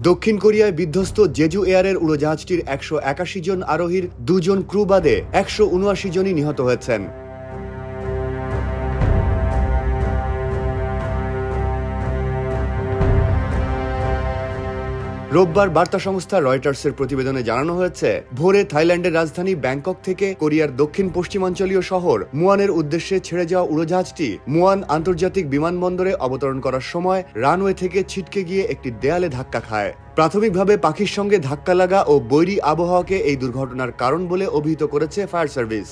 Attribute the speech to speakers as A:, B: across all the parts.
A: দক্ষিণ কোরিয়ায় বিধ্বস্ত জেজু এয়ারের উড়োজাহাজটির ১৮১ জন আরোহীর ২ জন ক্রু বাদে ১৭৯ জনই নিহত হয়েছেন। রোববার বার্তা সংস্থা রয়টার্সের প্রতিবেদনে জানানো হয়েছে, ভোরে থাইল্যান্ডের রাজধানী ব্যাংকক থেকে কোরিয়ার দক্ষিণ পশ্চিমাঞ্চলীয় শহর মুয়ানের উদ্দেশ্যে ছেড়ে যাওয়া উড়োজাহাজটি মুয়ান আন্তর্জাতিক বিমানবন্দরে অবতরণ করার সময় রানওয়ে থেকে ছিটকে গিয়ে একটি দেয়ালে ধাক্কা খায়। প্রাথমিকভাবে পাখির সঙ্গে ধাক্কা লাগা ও বৈরী আবহাওয়াকে এই দুর্ঘটনার কারণ বলে অভিহিত করেছে ফায়ার সার্ভিস।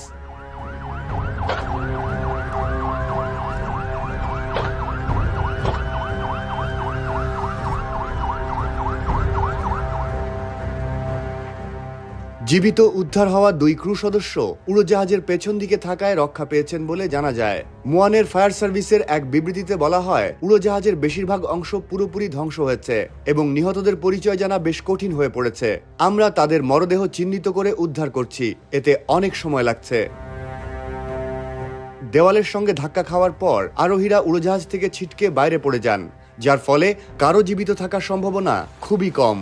A: জীবিত উদ্ধার হওয়া ২ ক্রু সদস্য উড়োজাহাজের পেছন দিকে থাকায় রক্ষা পেয়েছেন বলে জানা যায়। মুয়ানের ফায়ার সার্ভিসের এক বিবৃতিতে বলা হয়, উড়োজাহাজের বেশিরভাগ অংশ পুরোপুরি ধ্বংস হয়েছে এবং নিহতদের পরিচয় জানা বেশ কঠিন হয়ে পড়েছে। আমরা তাদের মরদেহ চিহ্নিত করে উদ্ধার করছি, এতে অনেক সময় লাগছে। দেওয়ালের সঙ্গে ধাক্কা খাওয়ার পর আরোহীরা উড়োজাহাজ থেকে ছিটকে বাইরে পড়ে যান, যার ফলে কারো জীবিত থাকার সম্ভাবনা খুবই কম।